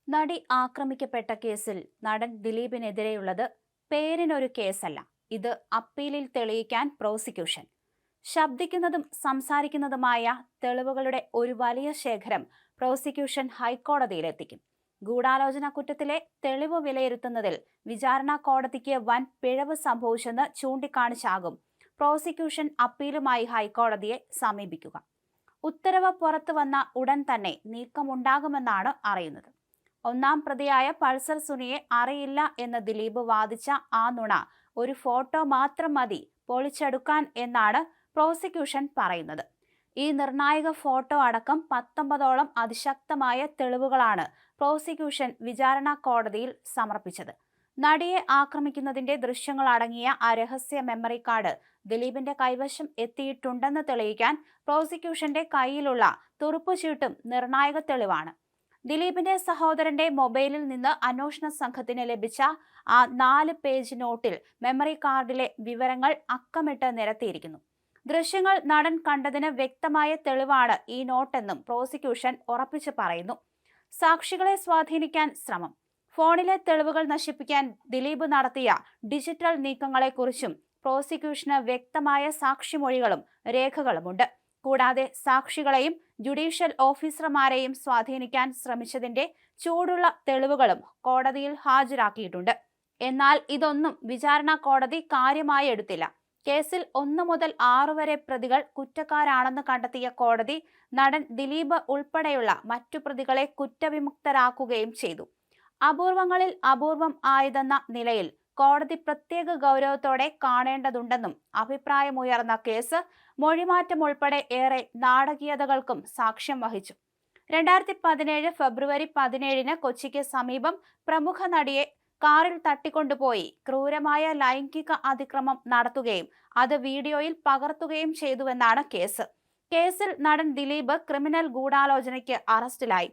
നടി ആക്രമിക്കപ്പെട്ട കേസിൽ നടൻ ദിലീപിനെതിരെയുള്ളത് പേരിനൊരു കേസല്ല. ഇത് അപ്പീലിൽ തെളിയിക്കാൻ പ്രോസിക്യൂഷൻ. ശബ്ദിക്കുന്നതും സംസാരിക്കുന്നതുമായ തെളിവുകളുടെ ഒരു വലിയ ശേഖരം പ്രോസിക്യൂഷൻ ഹൈക്കോടതിയിലെത്തിക്കും. ഗൂഢാലോചന കുറ്റത്തിലെ തെളിവ് വിലയിരുത്തുന്നതിൽ വിചാരണ കോടതിക്ക് വൻ പിഴവ് സംഭവിച്ചെന്ന് ചൂണ്ടിക്കാണിച്ചാകും പ്രോസിക്യൂഷൻ അപ്പീലുമായി ഹൈക്കോടതിയെ സമീപിക്കുക. ഉത്തരവ് പുറത്തുവന്ന ഉടൻ തന്നെ നീക്കമുണ്ടാകുമെന്നാണ് അറിയുന്നത്. ഒന്നാം പ്രതിയായ പൾസർ സുനിയെ അറിയില്ല എന്ന് ദിലീപ് വാദിച്ച ആ നുണ ഒരു ഫോട്ടോ മാത്രം മതി പൊളിച്ചെടുക്കാൻ എന്നാണ് പ്രോസിക്യൂഷൻ പറയുന്നത്. ഈ നിർണായക ഫോട്ടോ അടക്കം 19ഓളം അതിശക്തമായ തെളിവുകളാണ് പ്രോസിക്യൂഷൻ വിചാരണ കോടതിയിൽ സമർപ്പിച്ചത്. നടിയെ ആക്രമിക്കുന്നതിന്റെ ദൃശ്യങ്ങൾ അടങ്ങിയ ആ രഹസ്യ മെമ്മറി കാർഡ് ദിലീപിന്റെ കൈവശം എത്തിയിട്ടുണ്ടെന്ന് തെളിയിക്കാൻ പ്രോസിക്യൂഷന്റെ കയ്യിലുള്ള തുറുപ്പുചീട്ടും നിർണായക തെളിവാണ്. ദിലീപിന്റെ സഹോദരന്റെ മൊബൈലിൽ നിന്ന് അന്വേഷണ സംഘത്തിന് ലഭിച്ച ആ 4 പേജ് നോട്ടിൽ മെമ്മറി കാർഡിലെ വിവരങ്ങൾ അക്കമിട്ട് നിരത്തിയിരിക്കുന്നു. ദൃശ്യങ്ങൾ നടൻ കണ്ടതിന് വ്യക്തമായ തെളിവാണ് ഈ നോട്ടെന്നും പ്രോസിക്യൂഷൻ ഉറപ്പിച്ചു പറയുന്നു. സാക്ഷികളെ സ്വാധീനിക്കാൻ ശ്രമം. ഫോണിലെ തെളിവുകൾ നശിപ്പിക്കാൻ ദിലീപ് നടത്തിയ ഡിജിറ്റൽ നീക്കങ്ങളെക്കുറിച്ചും പ്രോസിക്യൂഷന് വ്യക്തമായ സാക്ഷിമൊഴികളും രേഖകളുമുണ്ട്. കൂടാതെ സാക്ഷികളെയും ജുഡീഷ്യൽ ഓഫീസർമാരെയും സ്വാധീനിക്കാൻ ശ്രമിച്ചതിന്റെ ചൂടുള്ള തെളിവുകളും കോടതിയിൽ ഹാജരാക്കിയിട്ടുണ്ട്. എന്നാൽ ഇതൊന്നും വിചാരണ കോടതി കാര്യമായി എടുത്തില്ല. കേസിൽ 1 മുതൽ 6 വരെ പ്രതികൾ കുറ്റക്കാരാണെന്ന് കണ്ടെത്തിയ കോടതി നടൻ ദിലീപ് ഉൾപ്പെടെയുള്ള മറ്റു പ്രതികളെ കുറ്റവിമുക്തരാക്കുകയും ചെയ്തു. അപൂർവങ്ങളിൽ അപൂർവം ആയതെന്ന നിലയിൽ കോടതി പ്രത്യേക ഗൗരവത്തോടെ കാണേണ്ടതുണ്ടെന്നും അഭിപ്രായമുയർന്ന കേസ് മൊഴിമാറ്റം ഉൾപ്പെടെ ഏറെ നാടകീയതകൾക്കും സാക്ഷ്യം വഹിച്ചു. 2017 ഫെബ്രുവരി 17-ന് കൊച്ചിക്ക് സമീപം പ്രമുഖ നടിയെ കാറിൽ തട്ടിക്കൊണ്ടുപോയി ക്രൂരമായ ലൈംഗിക അതിക്രമം നടത്തുകയും അത് വീഡിയോയിൽ പകർത്തുകയും ചെയ്തുവെന്നാണ് കേസ്. കേസിൽ നടൻ ദിലീപ് ക്രിമിനൽ ഗൂഢാലോചനയ്ക്ക് അറസ്റ്റിലായി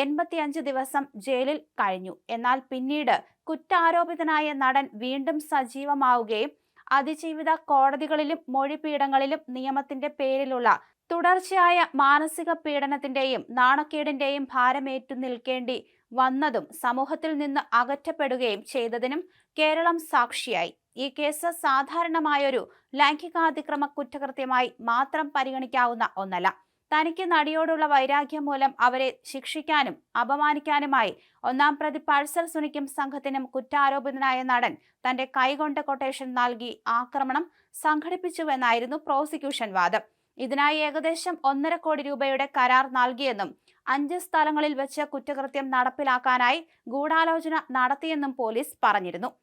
85 ദിവസം ജയിലിൽ കഴിഞ്ഞു. എന്നാൽ പിന്നീട് കുറ്റാരോപിതനായ നടൻ വീണ്ടും സജീവമാവുകയും അതിജീവിത കോടതികളിലും മൊഴിപീഠങ്ങളിലും നിയമത്തിന്റെ പേരിലുള്ള തുടർച്ചയായ മാനസിക പീഡനത്തിന്റെയും നാണക്കേടിന്റെയും ഭാരമേറ്റു നിൽക്കേണ്ടി വന്നതും സമൂഹത്തിൽ നിന്ന് അകറ്റപ്പെടുകയും ചെയ്തതിനും കേരളം സാക്ഷിയായി. ഈ കേസ് സാധാരണമായൊരു ലൈംഗികാതിക്രമ കുറ്റകൃത്യമായി മാത്രം പരിഗണിക്കാവുന്ന ഒന്നല്ല. തനിക്ക് നടിയോടുള്ള വൈരാഗ്യം മൂലം അവരെ ശിക്ഷിക്കാനും അപമാനിക്കാനുമായി ഒന്നാം പ്രതി പൾസർ സുനിക്കും സംഘത്തിനും കുറ്റാരോപിതനായ നടൻ തന്റെ കൈകൊണ്ട് കൊട്ടേഷൻ നൽകി ആക്രമണം സംഘടിപ്പിച്ചുവെന്നായിരുന്നു പ്രോസിക്യൂഷൻ വാദം. ഇതിനായി ഏകദേശം 1.5 കോടി രൂപയുടെ കരാർ നൽകിയെന്നും 5 സ്ഥലങ്ങളിൽ വെച്ച് കുറ്റകൃത്യം നടപ്പിലാക്കാനായി ഗൂഢാലോചന നടത്തിയെന്നും പോലീസ് പറഞ്ഞിരുന്നു.